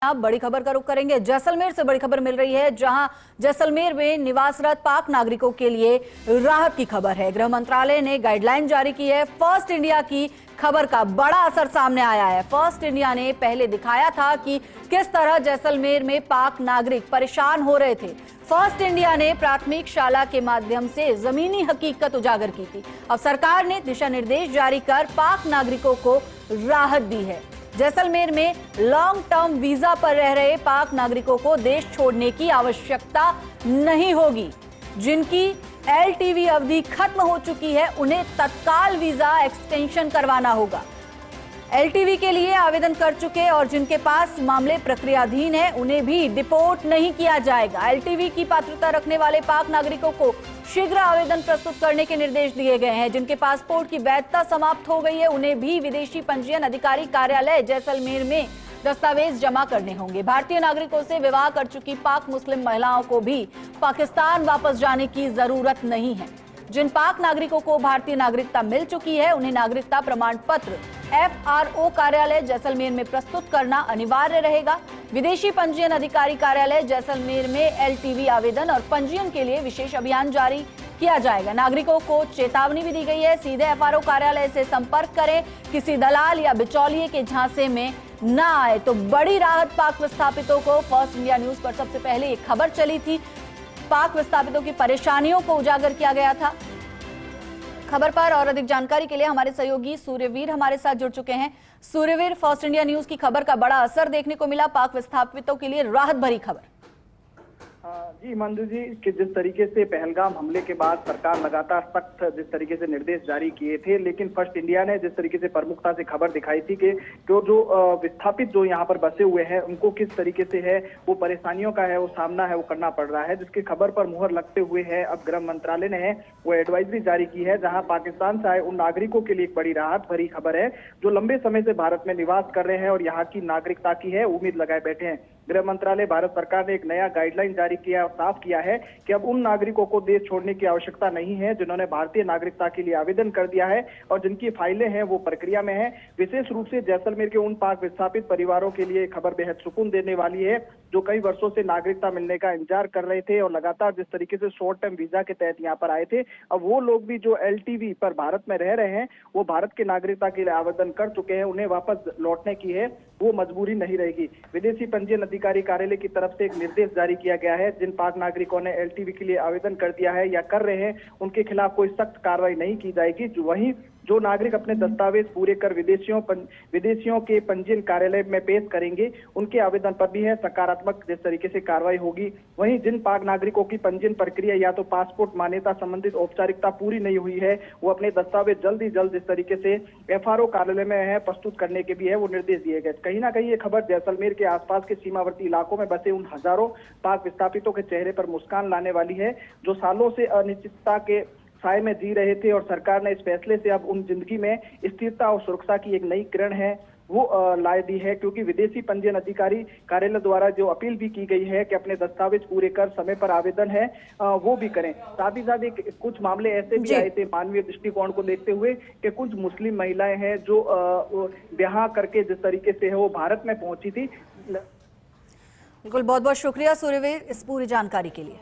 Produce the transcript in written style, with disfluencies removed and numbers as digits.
आप बड़ी खबर का रुख करेंगे। जैसलमेर से बड़ी खबर मिल रही है, जहां जैसलमेर में निवासरत पाक नागरिकों के लिए राहत की खबर है। गृह मंत्रालय ने गाइडलाइन जारी की है। फर्स्ट इंडिया की खबर का बड़ा असर सामने आया है। फर्स्ट इंडिया ने पहले दिखाया था कि किस तरह जैसलमेर में पाक नागरिक परेशान हो रहे थे। फर्स्ट इंडिया ने प्राथमिक शाला के माध्यम से जमीनी हकीकत उजागर की थी। अब सरकार ने दिशा निर्देश जारी कर पाक नागरिकों को राहत दी है। जैसलमेर में लॉन्ग टर्म वीजा पर रह रहे पाक नागरिकों को देश छोड़ने की आवश्यकता नहीं होगी। जिनकी एलटीवी अवधि खत्म हो चुकी है, उन्हें तत्काल वीजा एक्सटेंशन करवाना होगा। एलटीवी के लिए आवेदन कर चुके और जिनके पास मामले प्रक्रियाधीन है, उन्हें भी डिपोर्ट नहीं किया जाएगा। एलटीवी की पात्रता रखने वाले पाक नागरिकों को शीघ्र आवेदन प्रस्तुत करने के निर्देश दिए गए हैं। जिनके पासपोर्ट की वैधता समाप्त हो गई है, उन्हें भी विदेशी पंजीयन अधिकारी कार्यालय जैसलमेर में दस्तावेज जमा करने होंगे। भारतीय नागरिकों से विवाह कर चुकी पाक मुस्लिम महिलाओं को भी पाकिस्तान वापस जाने की जरूरत नहीं है। जिन पाक नागरिकों को भारतीय नागरिकता मिल चुकी है, उन्हें नागरिकता प्रमाण पत्र FRO कार्यालय जैसलमेर में प्रस्तुत करना अनिवार्य रहेगा। विदेशी पंजीयन अधिकारी कार्यालय जैसलमेर में एलटीवी आवेदन और पंजीयन के लिए विशेष अभियान जारी किया जाएगा। नागरिकों को चेतावनी भी दी गई है, सीधे FRO कार्यालय से संपर्क करें, किसी दलाल या बिचौलिए के झांसे में न आए। तो बड़ी राहत पाक विस्थापितों को। फर्स्ट इंडिया न्यूज पर सबसे पहले एक खबर चली थी, पाक विस्थापितों की परेशानियों को उजागर किया गया था। खबर पर और अधिक जानकारी के लिए हमारे सहयोगी सूर्यवीर हमारे साथ जुड़ चुके हैं। सूर्यवीर, फर्स्ट इंडिया न्यूज की खबर का बड़ा असर देखने को मिला, पाक विस्थापितों के लिए राहत भरी खबर। जी मंजू जी, कि जिस तरीके से पहलगाम हमले के बाद सरकार लगातार सख्त जिस तरीके से निर्देश जारी किए थे, लेकिन फर्स्ट इंडिया ने जिस तरीके से प्रमुखता से खबर दिखाई थी कि जो विस्थापित जो यहाँ पर बसे हुए हैं, उनको किस तरीके से है वो परेशानियों का है वो सामना है वो करना पड़ रहा है, जिसकी खबर पर मुहर लगते हुए है अब गृह मंत्रालय ने वो एडवाइजरी जारी की है, जहाँ पाकिस्तान से आए उन नागरिकों के लिए एक बड़ी राहत भरी खबर है जो लंबे समय से भारत में निवास कर रहे हैं और यहाँ की नागरिकता की है उम्मीद लगाए बैठे हैं। गृह मंत्रालय भारत सरकार ने एक नया गाइडलाइन जारी किया और साफ किया है कि अब उन नागरिकों को देश छोड़ने की आवश्यकता नहीं है जिन्होंने भारतीय नागरिकता के लिए आवेदन कर दिया है और जिनकी फाइलें हैं वो प्रक्रिया में है। विशेष रूप से जैसलमेर के उन पाक विस्थापित परिवारों के लिए खबर बेहद सुकून देने वाली है जो कई वर्षों से नागरिकता मिलने का इंतजार कर रहे थे और लगातार जिस तरीके से शॉर्ट टर्म वीजा के तहत यहाँ पर आए थे, अब वो लोग भी जो एलटीवी पर भारत में रह रहे हैं वो भारत की नागरिकता के लिए आवेदन कर चुके हैं, उन्हें वापस लौटने की है वो मजबूरी नहीं रहेगी। विदेशी पंजीयन अधिकारी कार्यालय की तरफ से एक निर्देश जारी किया गया है, जिन पाक नागरिकों ने एलटीवी के लिए आवेदन कर दिया है या कर रहे हैं उनके खिलाफ कोई सख्त कार्रवाई नहीं की जाएगी। वहीं जो नागरिक अपने दस्तावेज पूरे कर विदेशियों के पंजीयन कार्यालय में पेश करेंगे, उनके आवेदन पर भी है सकारात्मक जिस तरीके से कार्रवाई होगी। वहीं जिन पाक नागरिकों की पंजीयन प्रक्रिया या तो पासपोर्ट मान्यता संबंधित औपचारिकता पूरी नहीं हुई है, वो अपने दस्तावेज जल्द ही जल्द जिस तरीके से FRO कार्यालय में है प्रस्तुत करने के भी है वो निर्देश दिए गए। कहीं ना कहीं ये खबर जैसलमेर के आसपास के सीमावर्ती इलाकों में बसे उन हजारों पाक विस्थापितों के चेहरे पर मुस्कान लाने वाली है जो सालों से अनिश्चितता के साए में जी रहे थे और सरकार ने इस फैसले से अब उन जिंदगी में स्थिरता और सुरक्षा की एक नई किरण है वो ला दी है, क्योंकि विदेशी पंजीयन अधिकारी कार्यालय द्वारा जो अपील भी की गई है कि अपने दस्तावेज पूरे कर समय पर आवेदन है वो भी करें। साथ ही साथ कुछ मामले ऐसे भी आए थे मानवीय दृष्टिकोण को देखते हुए कि कुछ मुस्लिम महिलाएं हैं जो ब्याह करके जिस तरीके से है वो भारत में पहुंची थी। बिल्कुल, बहुत बहुत शुक्रिया सूर्यवीर इस पूरी जानकारी के लिए।